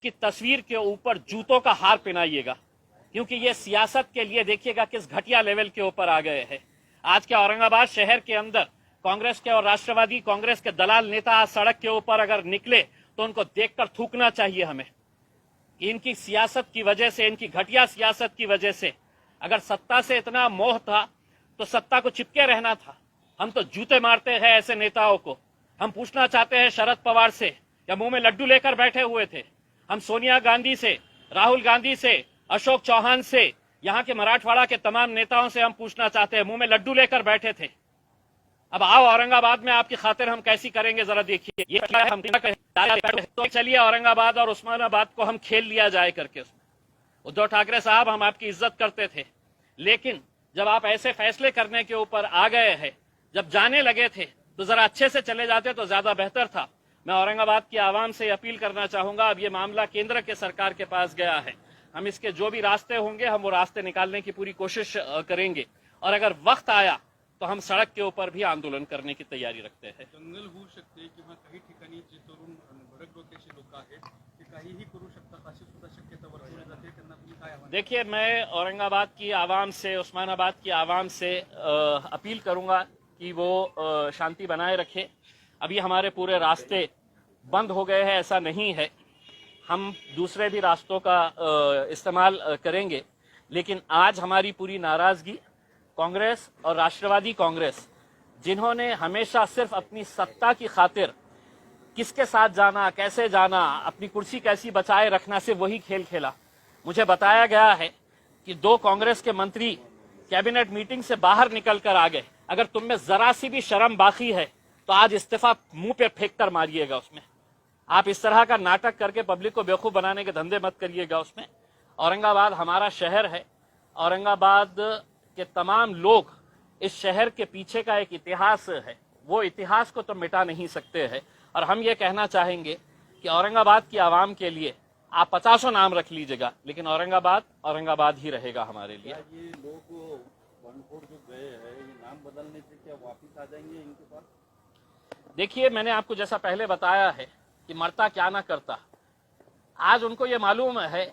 की तस्वीर के ऊपर जूतों का हार पहनाइएगा, क्योंकि ये सियासत के लिए देखिएगा किस घटिया लेवल के ऊपर आ गए हैं। आज के औरंगाबाद शहर के अंदर कांग्रेस के और राष्ट्रवादी कांग्रेस के दलाल नेता आज सड़क के ऊपर अगर निकले तो उनको देखकर थूकना चाहिए हमें। इनकी सियासत की वजह से, इनकी घटिया सियासत की वजह से अगर सत्ता से इतना मोह था तो सत्ता को चिपके रहना था। हम तो जूते मारते हैं ऐसे नेताओं को। हम पूछना चाहते हैं शरद पवार से, या मुंह में लड्डू लेकर बैठे हुए थे। हम सोनिया गांधी से, राहुल गांधी से, अशोक चौहान से, यहाँ के मराठवाड़ा के तमाम नेताओं से हम पूछना चाहते हैं, मुंह में लड्डू लेकर बैठे थे। अब आओ औरंगाबाद में आपकी खातिर हम कैसी करेंगे जरा देखिए। ये हम तो चलिए औरंगाबाद और उस्मानाबाद को हम खेल लिया जाए करके। उसमें उद्धव ठाकरे साहब, हम आपकी इज्जत करते थे, लेकिन जब आप ऐसे फैसले करने के ऊपर आ गए हैं, जब जाने लगे थे तो जरा अच्छे से चले जाते तो ज्यादा बेहतर था। मैं औरंगाबाद की आवाम से अपील करना चाहूंगा, अब ये मामला केंद्र के सरकार के पास गया है। हम इसके जो भी रास्ते होंगे हम वो रास्ते निकालने की पूरी कोशिश करेंगे, और अगर वक्त आया तो हम सड़क के ऊपर भी आंदोलन करने की तयारी रखते हैं। दंगल होऊ शकते किंवा काही ठिकाणी जे तरुण भडक डोक्याचे लोक आहेत ते काहीही करू शकतात अशी सुद्धा शक्यता वर्तवली जाते, त्यांना तुम्ही काय आव्हान? देखिए, मैं औरंगाबाद की आवाम से, उस्मानाबाद की आवाम से अपील करूंगा कि वो शांति बनाए रखे। अभी हमारे पूरे रास्ते बंद हो गए हैं ऐसा नहीं है, हम दूसरे भी रास्तों का इस्तेमाल करेंगे, लेकिन आज हमारी पूरी नाराजगी कांग्रेस और राष्ट्रवादी कांग्रेस, जिन्होंने हमेशा सिर्फ अपनी सत्ता की खातिर किसके साथ जाना, कैसे जाना, अपनी कुर्सी कैसी बचाए रखना, सिर्फ वही खेल खेला। मुझे बताया गया है कि 2 कांग्रेस के मंत्री कैबिनेट मीटिंग से बाहर निकल कर आ गए। अगर तुम में जरा सी भी शर्म बाकी है तो आज इस्तीफा मुंह पे फेंक कर मारिएगा उसमें। आप इस तरह का नाटक करके पब्लिक को बेवकूफ बनाने के धंधे मत करिएगा उसमें। औरंगाबाद हमारा शहर है, औरंगाबाद के तमाम लोग, इस शहर के पीछे का एक इतिहास है, वो इतिहास को तो मिटा नहीं सकते हैं। और हम ये कहना चाहेंगे कि औरंगाबाद की आवाम के लिए आप 50 नाम रख लीजिएगा, लेकिन औरंगाबाद औरंगाबाद ही रहेगा हमारे लिए। ये लोग बनफोड़ जो गए हैं, ये नाम बदलने से क्या वापिस आ जाएंगे इनके पास? देखिए, मैंने आपको जैसा पहले बताया है कि मरता क्या ना करता, आज उनको ये मालूम है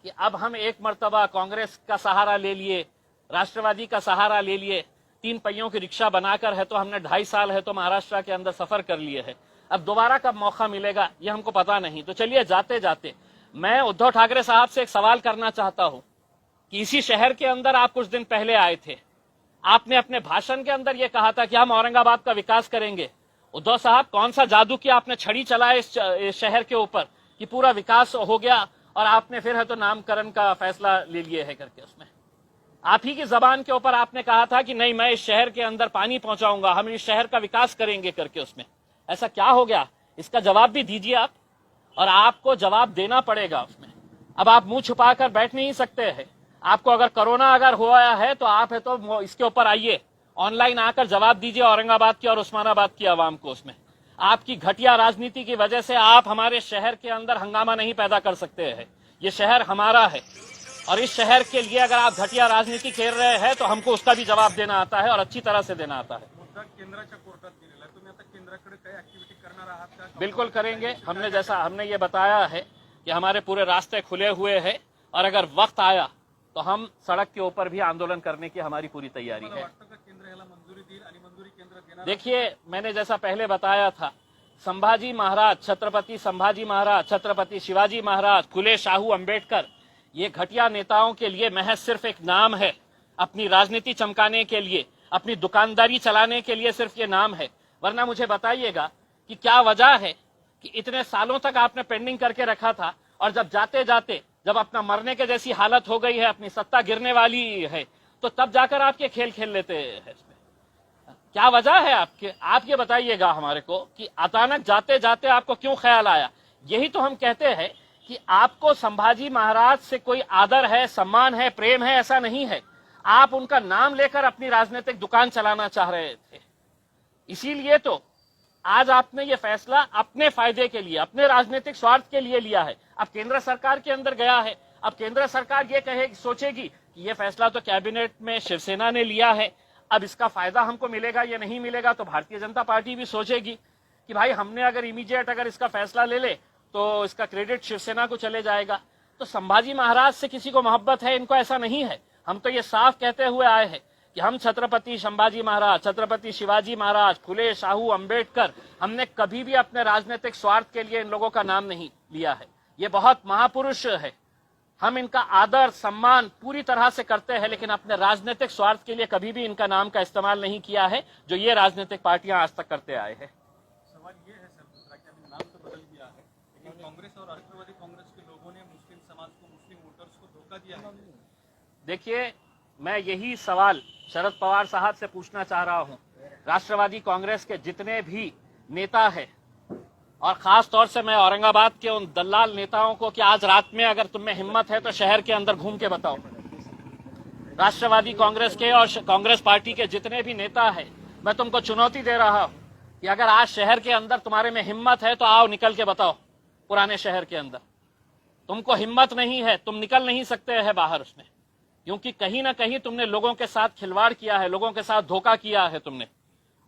कि अब हम एक मर्तबा कांग्रेस का सहारा ले लिए, राष्ट्रवादी का सहारा ले लिए, 3 पहियों की रिक्शा बनाकर है तो हमने 2.5 साल है तो महाराष्ट्र के अंदर सफर कर लिए है। अब दोबारा कब मौका मिलेगा ये हमको पता नहीं। तो चलिए, जाते जाते मैं उद्धव ठाकरे साहब से एक सवाल करना चाहता हूं कि इसी शहर के अंदर आप कुछ दिन पहले आए थे, आपने अपने भाषण के अंदर यह कहा था कि हम औरंगाबाद का विकास करेंगे। उद्धव साहब, कौन सा जादू किया आपने, छड़ी चलाए इस शहर के ऊपर कि पूरा विकास हो गया, और आपने फिर है तो नामकरण का फैसला ले लिए है करके। उसमें आप ही की जबान के ऊपर आपने कहा था कि नहीं, मैं इस शहर के अंदर पानी पहुंचाऊंगा, हम इस शहर का विकास करेंगे करके। उसमें ऐसा क्या हो गया, इसका जवाब भी दीजिए आप, और आपको जवाब देना पड़ेगा उसमें। अब आप मुंह छुपा कर बैठ नहीं सकते हैं। आपको अगर कोरोना अगर हुआ है तो आप है तो इसके ऊपर आइए, ऑनलाइन आकर जवाब दीजिए औरंगाबाद की और उस्मानाबाद की आवाम को। उसमें आपकी घटिया राजनीति की वजह से आप हमारे शहर के अंदर हंगामा नहीं पैदा कर सकते हैं। ये शहर हमारा है, और इस शहर के लिए अगर आप घटिया राजनीति खेल रहे हैं तो हमको उसका भी जवाब देना आता है, और अच्छी तरह से देना आता है। केंद्राच्या कोर्टात गेलेला आहे, तुम्ही आता केंद्राकडे काही ऍक्टिव्हिटी करणार आहात का? बिल्कुल करेंगे। हमने ये बताया है कि हमारे पूरे रास्ते खुले हुए हैं, और अगर वक्त आया तो हम सड़क के ऊपर भी आंदोलन करने की हमारी पूरी तैयारी है। देखिए, मैंने जैसा पहले बताया था, संभाजी महाराज, छत्रपति संभाजी महाराज, छत्रपति शिवाजी महाराज, फुले शाहू अंबेडकर, ये घटिया नेताओं के लिए महज सिर्फ एक नाम है। अपनी राजनीति चमकाने के लिए, अपनी दुकानदारी चलाने के लिए सिर्फ ये नाम है। वरना मुझे बताइएगा कि क्या वजह है कि इतने सालों तक आपने पेंडिंग करके रखा था, और जब जाते जाते जब अपना मरने के जैसी हालत हो गई है, अपनी सत्ता गिरने वाली है, तो तब जाकर आप ये खेल खेल लेते हैं। क्या वजह है आपके? आप ये बताइएगा हमारे को कि अचानक जाते जाते आपको क्यों ख्याल आया। यही तो हम कहते हैं कि आपको संभाजी महाराज से कोई आदर है, सम्मान है, प्रेम है, ऐसा नहीं है। आप उनका नाम लेकर अपनी राजनीतिक दुकान चलाना चाह रहे थे। इसीलिए तो आज आपने ये फैसला अपने फायदे के लिए, अपने राजनीतिक स्वार्थ के लिए लिया है। अब केंद्र सरकार के अंदर गया है, अब केंद्र सरकार ये कहे, सोचेगी कि ये फैसला तो कैबिनेट में शिवसेना ने लिया है, अब इसका फायदा हमको मिलेगा या नहीं मिलेगा। तो भारतीय जनता पार्टी भी सोचेगी कि भाई हमने अगर इमीडिएट अगर इसका फैसला ले ले तो इसका क्रेडिट शिवसेना को चले जाएगा। तो संभाजी महाराज से किसी को मोहब्बत है, इनको ऐसा नहीं है। हम तो ये साफ कहते हुए आए हैं कि हम छत्रपति संभाजी महाराज, छत्रपति शिवाजी महाराज, फुले शाहू, अंबेडकर, हमने कभी भी अपने राजनीतिक स्वार्थ के लिए इन लोगों का नाम नहीं लिया है। ये बहुत महापुरुष है, हम इनका आदर सम्मान पूरी तरह से करते हैं, लेकिन अपने राजनीतिक स्वार्थ के लिए कभी भी इनका नाम का इस्तेमाल नहीं किया है, जो ये राजनीतिक पार्टियां आज तक करते आए हैं। सवाल ये है सर, कि अभी नाम तो बदल गया है, लेकिन कांग्रेस और राष्ट्रवादी कांग्रेस के लोगों ने मुस्लिम समाज को, मुस्लिम वोटर्स को धोखा दिया है। देखिए, मैं यही सवाल शरद पवार साहब से पूछना चाह रहा हूं। राष्ट्रवादी कांग्रेस के जितने भी नेता हैं, और खास तौर से मैं औरंगाबाद के उन दलाल नेताओं को कि आज रात में अगर तुम में हिम्मत है तो शहर के अंदर घूम के बताओ। राष्ट्रवादी कांग्रेस के और कांग्रेस पार्टी के जितने भी नेता हैं, मैं तुमको चुनौती दे रहा हूं कि अगर आज शहर के अंदर तुम्हारे में हिम्मत है तो आओ, निकल के बताओ। पुराने शहर के अंदर तुमको हिम्मत नहीं है, तुम निकल नहीं सकते हैं बाहर उसमें, क्योंकि कहीं ना कहीं तुमने लोगों के साथ खिलवाड़ किया है, लोगों के साथ धोखा किया है तुमने।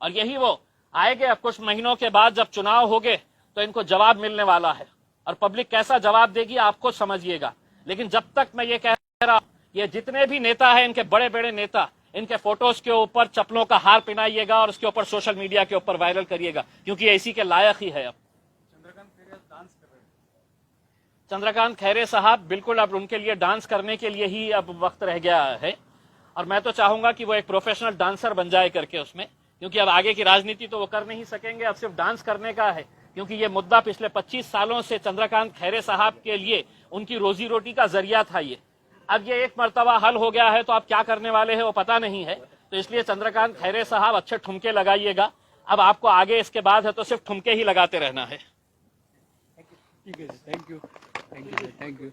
और यही वो आएंगे अब कुछ महीनों के बाद, जब चुनाव होंगे तो इनको जवाब मिलने वाला है, और पब्लिक कैसा जवाब देगी आपको समझिएगा। लेकिन जब तक मैं ये कह रहा हूं, ये जितने भी नेता हैं, इनके बड़े बड़े नेता, इनके फोटोज के ऊपर चप्पलों का हार पहनाइएगा और उसके ऊपर सोशल मीडिया के ऊपर वायरल करिएगा, क्योंकि ये इसी के लायक ही है। अब चंद्रकांत खैरे डांस कर रहे हैं। चंद्रकांत खैरे साहब बिल्कुल अब उनके लिए डांस करने के लिए ही अब वक्त रह गया है, और मैं तो चाहूंगा कि वो एक प्रोफेशनल डांसर बन जाए करके उसमें, क्योंकि अब आगे की राजनीति तो वो कर नहीं सकेंगे, अब सिर्फ डांस करने का है। क्योंकि ये मुद्दा पिछले 25 सालों से चंद्रकांत खैरे साहब के लिए उनकी रोजी रोटी का जरिया था ये। अब ये एक मर्तबा हल हो गया है तो आप क्या करने वाले हैं वो पता नहीं है। तो इसलिए चंद्रकांत खैरे साहब अच्छे ठुमके लगाइएगा। अब आपको आगे इसके बाद है तो सिर्फ ठुमके ही लगाते रहना है। ठीक है, thank you, thank you, thank you.